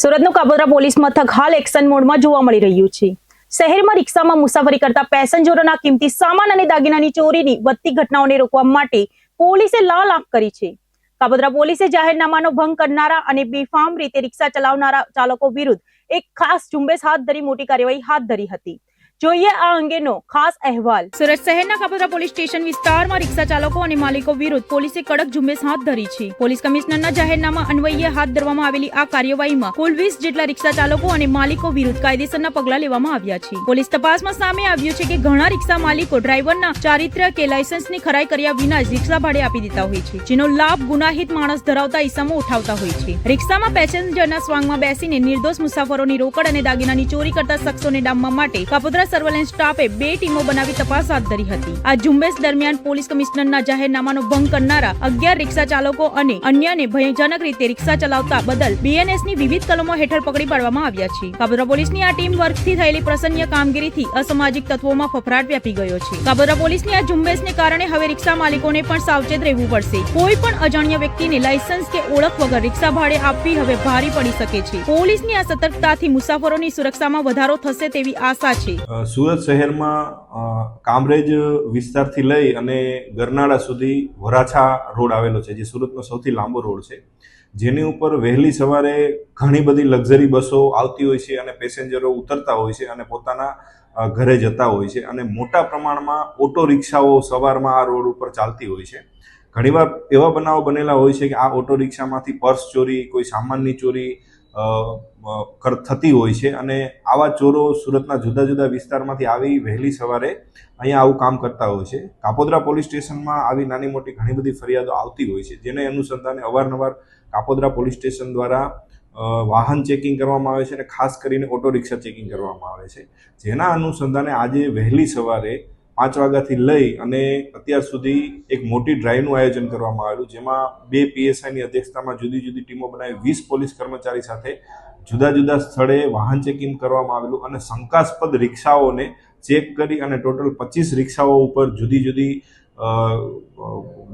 સુરતનું કાબોદ્રા પોલીસ મથક હાલ એક્શન મોડમાં જોવા મળી રહ્યું છે। શહેરમાં રિક્ષામાં મુસાફરી કરતા પેસેન્જરોના કિંમતી સામાન અને દાગીનાની ચોરીની વધતી ઘટનાઓને રોકવા માટે પોલીસે લાલ આંખ કરી છે। કાબોદ્રા પોલીસે જાહેરનામાનો ભંગ કરનારા અને બેફામ રીતે રિક્ષા ચલાવનારા ચાલકો વિરુદ્ધ એક ખાસ ઝુંબેશ હાથ ધરી મોટી કાર્યવાહી હાથ ધરી હતી। જોઈએ આ અંગેનો ખાસ અહેવાલ। સુરત શહેરના કાબોદ્રા પોલીસ સ્ટેશન વિસ્તારમાં રિક્ષા ચાલકો અને માલિકો વિરુદ્ધ પોલીસે કડક ઝુંબેશ હાથ ધરી છે। પોલીસ કમિશનરના જાહેરનામા અન્વયે હાથ ધરવામાં આવેલી આ કાર્યવાહીમાં કુલ 20 જેટલા રિક્ષા ચાલકો અને માલિકો વિરુદ્ધ કાયદેસરના પગલાં લેવામાં આવ્યા છે। પોલીસ તપાસમાં સામે આવ્યું છે કે ઘણા રિક્ષા માલિકો ડ્રાઈવરના ચારિત્ર્ય કે લાયસન્સની ખરાઈ કર્યા વિના જ રિક્ષા ભાડે આપી દેતા હોય છે, જેનો લાભ ગુનાહિત માણસ ધરાવતા ઈસમો ઉઠાવતા હોય છે। રિક્ષામાં પેસેન્જરના સ્વાંગમાં બેસીને નિર્દોષ મુસાફરોની રોકડ અને દાગીનાની ચોરી કરતા શખ્સોને ડામવા માટે કાબોદ્રા સર્વેલન્સ સ્ટાફે 2 ટીમો બનાવી તપાસ હાથ ધરી હતી। આ ઝુંબેશ દરમિયાન પોલીસ કમિશનરના જાહેરનામાનો ભંગ કરનારા 11 રિક્ષા ચાલકો અને અન્યને ભયજનક રીતે રિક્ષા ચલાવતા બદલ બીએનએસની વિવિધ કલમો હેઠળ પકડી પાડવામાં આવ્યા છે। કાબોદ્રા પોલીસની આ ટીમ વર્કથી થયેલી પ્રસન્ન કામગીરીથી અસામાજિક તત્વોમાં ફફડાટ વ્યાપી ગયો છે। કાબોદ્રા પોલીસની આ ઝુંબેશને કારણે હવે રિક્ષા માલિકોને પણ સાવચેત રહેવું પડશે। કોઈ પણ અજાણ્યા વ્યક્તિને લાયસન્સ કે ઓળખ વગર રિક્ષા ભાડે આપવી હવે ભારી પડી શકે છે। પોલીસની આ સતર્કતાથી મુસાફરોની સુરક્ષામાં વધારો થશે તેવી આશા છે। સુરત શહેરમાં કામરેજ વિસ્તારથી લઈ અને ગરનાળા સુધી વરાછા રોડ આવેલો છે, જે સુરતનો સૌથી લાંબો રોડ છે, જેની ઉપર વહેલી સવારે ઘણી બધી લક્ઝરી બસો આવતી હોય છે અને પેસેન્જરો ઉતરતા હોય છે અને પોતાના ઘરે જતા હોય છે અને મોટા પ્રમાણમાં ઓટો રિક્ષાઓ સવારમાં આ રોડ ઉપર ચાલતી હોય છે। ઘણીવાર એવા બનાવો બનેલા હોય છે કે આ ઓટો રિક્ષામાંથી પર્સ ચોરી, કોઈ સામાનની ચોરી થતી હોય છે અને આવા ચોરો સુરતના જુદા જુદા વિસ્તારમાંથી આવી વહેલી સવારે અહીંયા આવું કામ કરતા હોય છે। કાપોદ્રા પોલીસ સ્ટેશનમાં આવી નાની મોટી ઘણી બધી ફરિયાદો આવતી હોય છે, જેને અનુસંધાને અવારનવાર કાપોદ્રા પોલીસ સ્ટેશન દ્વારા વાહન ચેકિંગ કરવામાં આવે છે અને ખાસ કરીને ઓટો રિક્ષા ચેકિંગ કરવામાં આવે છે। જેના અનુસંધાને આજે વહેલી સવારે 5 વાગ્યાથી લઈ અને અત્યાર સુધી એક મોટી ડ્રાઈવનું આયોજન કરવામાં આવેલું, જેમાં 2 પીએસઆઈની અધ્યક્ષતામાં જુદી જુદી ટીમો બનાવી 20 પોલીસ કર્મચારી સાથે જુદા જુદા સ્થળે વાહન ચેકિંગ કરવામાં આવેલું અને શંકાસ્પદ રિક્ષાઓને ચેક કરી અને ટોટલ 25 રિક્ષાઓ ઉપર જુદી જુદી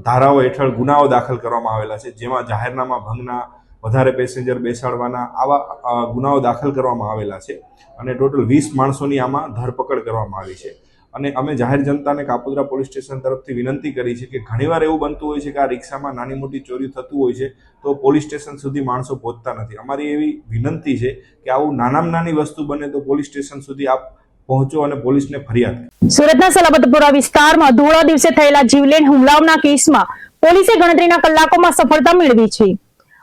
ધારાઓ હેઠળ ગુનાઓ દાખલ કરવામાં આવેલા છે, જેમાં જાહેરનામા ભંગના, વધારે પેસેન્જર બેસાડવાના આવા ગુનાઓ દાખલ કરવામાં આવેલા છે અને ટોટલ 20 માણસોની આમાં ધરપકડ કરવામાં આવી છે। અને અમે જાહેર જનતાને કાપોદ્રા પોલીસ સ્ટેશન તરફથી વિનંતી કરી છે કે ઘણીવાર એવું બનતું હોય છે કે આ રિક્ષામાં નાની મોટી ચોરી થતું હોય છે તો પોલીસ સ્ટેશન સુધી માણસો પહોંચતા નથી। અમારી એવી વિનંતી છે કે આવું નાનામાં નાની વસ્તુ બને તો પોલીસ સ્ટેશન સુધી આપ પહોંચો અને પોલીસને ફરિયાદ કરો। સુરતના સલાબતપુરા વિસ્તારમાં ધોળા દિવસે થયેલા જીવલેણ હુમલાઓના કેસમાં પોલીસે ગણતરીના કલાકોમાં સફળતા મેળવી છે।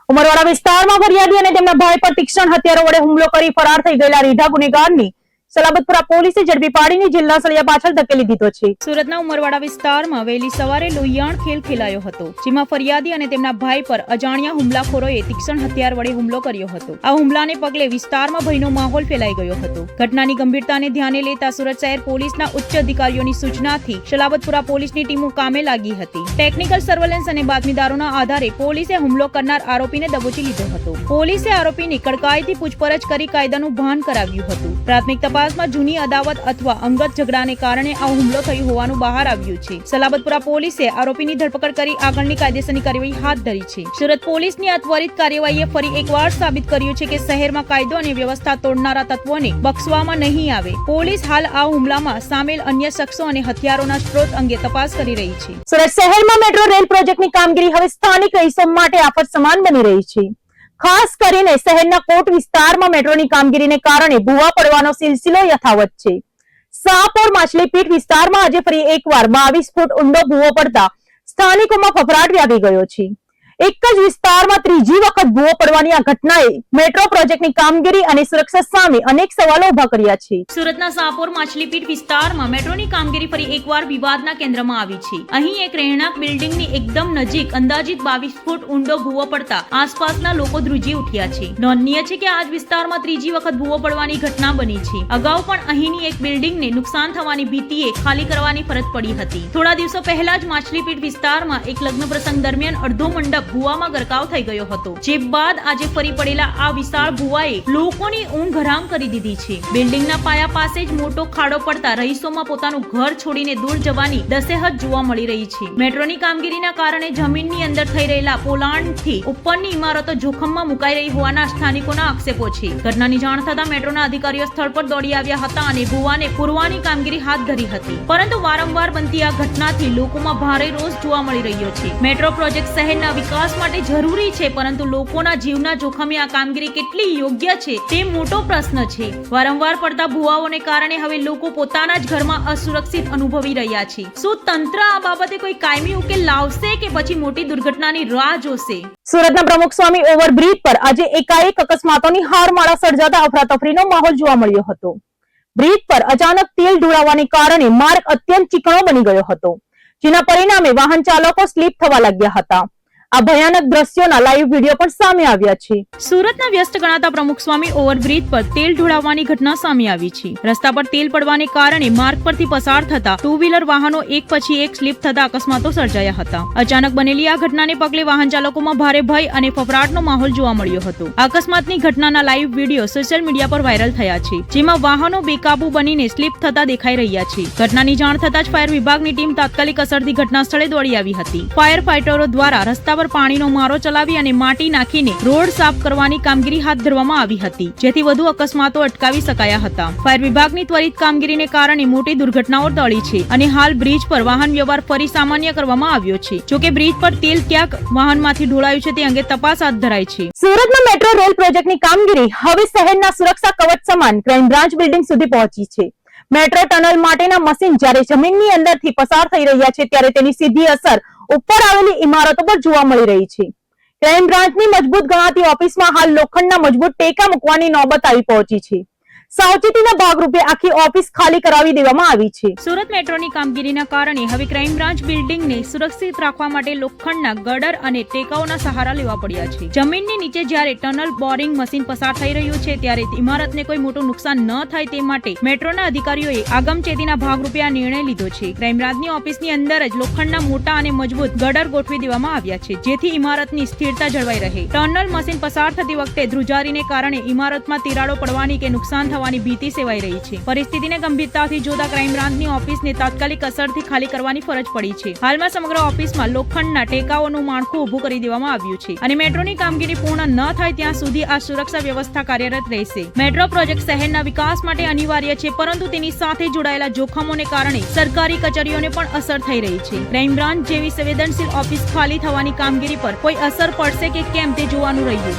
ઉમરવાડા વિસ્તારમાં ફરિયાદી અને તેમના ભાઈ પર તીક્ષ્ણ હથિયારો વડે હુમલો કરી ફરાર થઈ ગયેલા રીઢા ગુનેગારની સલાબતપુરા પોલીસે ઝડપી પાડીને જેલના સળિયા પાછળ ધકેલી દીધો છે। સુરતના ઉમરવાડા વિસ્તારમાં વહેલી સવારે લોહિયાણ ખેલ ખેલાયો હતો, જેમાં ફરિયાદી અને તેમના ભાઈ પર અજાણ્યા હુમલાખોરોએ તીક્ષ્ણ હથિયાર વડે હુમલો કર્યો હતો। આ હુમલાને પગલે વિસ્તારમાં ભયનો માહોલ ફેલાઈ ગયો હતો। ઘટનાની ગંભીરતાને ધ્યાને લેતા સુરત શહેર પોલીસના ઉચ્ચ અધિકારીઓની સૂચનાથી સલાબતપુરા પોલીસની ટીમો કામે લાગી હતી। ટેકનિકલ સર્વેલન્સ અને બાતમીદારોના આધારે પોલીસે હુમલો કરનાર આરોપીને દબોચી લીધો હતો। પોલીસે આરોપીની કડકાઈથી પૂછપરછ કરી કાયદાનું ભાન કરાવ્યું હતું। પ્રાથમિક તપાસમાં જૂની અદાવત અથવા અંગત ઝઘડાને કારણે આ હુમલો થયો હોવાનું બહાર આવ્યું છે। સલાબતપુરા પોલીસે આરોપીની ધરપકડ કરી આગળની કાયદેસરની કાર્યવાહી હાથ ધરી છે। સુરત પોલીસની આ ત્વરિત કાર્યવાહીએ ફરી એકવાર સાબિત કર્યું છે કે શહેરમાં કાયદો અને વ્યવસ્થા તોડનારા તત્વોને બક્ષવામાં નહીં આવે। પોલીસ હાલ આ હુમલામાં સામેલ અન્ય શખ્સો અને હથિયારોના સ્ત્રોત અંગે તપાસ કરી રહી છે। સુરત શહેરમાં મેટ્રો રેલ પ્રોજેક્ટની કામગીરી હવે સ્થાનિક રહીશો માટે આફત સમાન બની રહી છે। ખાસ કરીને શહેરના કોટ વિસ્તારમાં મેટ્રોની કામગીરીને કારણે ભૂવા પડવાનો સિલસિલો યથાવત છે। શાહપુર માછલીપીટ વિસ્તારમાં આજે ફરી એકવાર 22 ફૂટ ઊંડો ભૂવો પડતા સ્થાનિકોમાં ફફડાટ વ્યાપી ગયો છે। એક જ વિસ્તારમાં ત્રીજી વખત ભૂવો પડવાની આ ઘટનાએ મેટ્રો પ્રોજેક્ટની કામગીરી અને સુરક્ષા સામે અનેક સવાલો ઉભા કર્યા છે। સુરતના શાહપુર માછલીપીટ વિસ્તારમાં મેટ્રોની કામગીરી ફરી એકવાર વિવાદના કેન્દ્રમાં આવી છે। અહીં એક રહેણાંક બિલ્ડિંગની એકદમ નજીક અંદાજિત 22 ફૂટ ઊંડો ભૂવો પડતા આસપાસના લોકો ધ્રુજી ઉઠ્યા છે। નોંધનીય છે કે આ જ વિસ્તારમાં ત્રીજી વખત ભૂવો પડવાની ઘટના બની છે। અગાઉ પણ અહીંની એક બિલ્ડિંગને નુકસાન થવાની ભીતિએ ખાલી કરવાની ફરજ પડી હતી। થોડા દિવસો પહેલા જ માછલીપીટ વિસ્તારમાં એક લગ્ન પ્રસંગ દરમિયાન અડધો મંડપ ભૂવામાં ગરકાવ થઈ ગયો હતો, જે બાદ આજે ફરી પડેલા આ વિશાળ ભૂવાએ લોકોની ઊંઘ હરામ કરી દીધી છે. બિલ્ડિંગના પાયા પાસે જ મોટો ખાડો પડતા રહીશોમાં પોતાનું ઘર છોડીને દૂર જવાની દસેહત જોવા મળી રહી છે. મેટ્રોની કામગીરીના કારણે જમીનની અંદર થઈ રહેલા પોલાણથી ઉપરની ઇમારતો જોખમમાં મુકાઈ રહી હોવાના સ્થાનિકોના આક્ષેપો છે. ઘટનાની જાણ થતાં મેટ્રોના અધિકારીઓ સ્થળ પર દોડી આવ્યા હતા અને ભૂવાને પૂરવાની કામગીરી હાથ ધરી હતી, પરંતુ વારંવાર બનતી આ ઘટનાથી લોકોમાં ભારે રોષ જોવા મળી રહ્યો છે. મેટ્રો પ્રોજેક્ટ શહેરના વિકાસ માટે જરૂરી છે, પરંતુ લોકોના જીવના જોખમે આ કામગીરી કેટલી યોગ્ય છે તે મોટો પ્રશ્ન છે. વારંવાર પડતા ભૂવાઓને કારણે હવે લોકો પોતાના જ ઘરમાં અસુરક્ષિત અનુભવી રહ્યા છે. શું તંત્ર આ બાબતે કોઈ કાયમી ઉકેલ લાવશે કે પછી મોટી દુર્ઘટનાની રાહ જોશે? સુરતના પ્રમુખ સ્વામી ઓવરબ્રિજ પર આજે એકાએક અકસ્માતોની હારમાળા સર્જાતા અફરાતફરીનો માહોલ જોવા મળ્યો હતો. બ્રિજ પર અચાનક તેલ ઢોળાવાને કારણે માર્ગ અત્યંત ચીકણો બની ગયો હતો, જેના પરિણામે વાહન ચાલકો સ્લીપ થવા લાગ્યા હતા. આ ભયાનક દ્રશ્યોના લાઈવ વિડીયો પણ સામે આવ્યા છે. સુરતના વ્યસ્ત ગણાતા પ્રમુખ સ્વામી ઓવરબ્રિજ પર તેલ ઢોળાવવાની ઘટના સામે આવી છે. રસ્તા પર તેલ પડવાને કારણે માર્ગ પરથી પસાર થતા ટુ વ્હીલર વાહનો એક પછી એક સ્લીપ થતા અકસ્માતો સર્જાયા હતા. અચાનક બનેલી આ ઘટનાને પગલે વાહન ચાલકોમાં ભારે ભય અને ફફડાટનો માહોલ જોવા મળ્યો હતો. અકસ્માતની ઘટનાના લાઈવ વિડીયો સોશિયલ મીડિયા પર વાયરલ થયા છે, જેમાં વાહનો બેકાબુ બનીને સ્લીપ થતા દેખાઈ રહ્યા છે. ઘટનાની જાણ થતાં જ ફાયર વિભાગની ટીમ તાત્કાલિક અસરથી ઘટના સ્થળે દોડી આવી હતી. ફાયર ફાઈટરો દ્વારા રસ્તા પર પાણીનો મારો ચલાવી અને માટી નાખીને રોડ સાફ કરવાની કામગીરી હાથ ધરવામાં આવી હતી, જેથી વધુ અકસ્માતો અટકાવી શકાયા હતા. ફાયર વિભાગની ત્વરિત કામગીરીને કારણે મોટી દુર્ઘટનાઓ ટળી છે અને હાલ બ્રિજ પર વાહન વ્યવહાર ફરી સામાન્ય કરવામાં આવ્યો છે. જોકે બ્રિજ પર તેલ ક્યાંક વાહનમાંથી ઢોળાયું છે તે અંગે તપાસ હાથ ધરાઈ છે. સુરતમાં મેટ્રો રેલ પ્રોજેક્ટની કામગીરી હવે શહેરના સુરક્ષા કવચ સમાન ક્રાઇમ બ્રાન્ચ બિલ્ડિંગ સુધી પહોંચી છે. મેટ્રો ટનલ માટેના મશીન જ્યારે જમીનની અંદરથી પસાર થઈ રહ્યા છે, ત્યારે તેની સીધી અસર ઉપર આવેલી ઇમારતો પર જોવા મળી રહી છે. ક્રાઇમ બ્રાન્ચની મજબૂત ગણાતી ઓફિસમાં હાલ લોખંડના મજબૂત ટેકા મૂકવાની નોબત આવી પહોંચી છે. સાવચેતીના ભાગરૂપે આખી ઓફિસ ખાલી કરાવી દેવામાં આવી છે. સુરત મેટ્રોની કામગીરીના કારણે હવે ક્રાઇમ બ્રાન્ચ બિલ્ડિંગને સુરક્ષિત રાખવા માટે લોખંડના ગડર અને ટેકાઓના સહારા લેવા પડ્યા છે. જમીનની નીચે જ્યારે ટનલ બોરિંગ મશીન પસાર થઈ રહ્યું છે, ત્યારે ઇમારતને કોઈ મોટું નુકસાન ન થાય તે માટે મેટ્રોના અધિકારીઓએ આગમચેતીના ભાગરૂપે આ નિર્ણય લીધો છે. ક્રાઇમ બ્રાન્ચની ઓફિસની અંદર જ લોખંડના મોટા અને મજબૂત ગડર ગોઠવી દેવામાં આવ્યા છે, જેથી ઇમારતની સ્થિરતા જળવાઈ રહે. ટનલ મશીન પસાર થતી વખતે ધ્રુજારીને કારણે ઇમારતમાં તિરાડો પડવાની કે નુકસાન થવાની ભીતિ સેવાઈ રહી છે. પરિસ્થિતિને ગંભીરતાથી જોતા ક્રાઇમ બ્રાન્ચની ઓફિસને તાત્કાલિક અસરથી ખાલી કરવાની ફરજ પડી છે. હાલમાં સમગ્ર ઓફિસમાં લોખંડના ટેકાઓનું માળખું ઊભું કરી દેવામાં આવ્યું છે અને મેટ્રોની કામગીરી પૂર્ણ ન થાય ત્યાં સુધી આ સુરક્ષા વ્યવસ્થા કાર્યરત રહેશે. મેટ્રો પ્રોજેક્ટ શહેરના વિકાસ માટે અનિવાર્ય છે, પરંતુ તેની સાથે જોડાયેલા જોખમોને કારણે સરકારી કચેરીઓને પણ અસર થઈ રહી છે. ક્રાઇમ બ્રાન્ચ જેવી સંવેદનશીલ ઓફિસ ખાલી થવાની કામગીરી પર કોઈ અસર પડશે કે કેમ તે જોવાનું રહ્યું.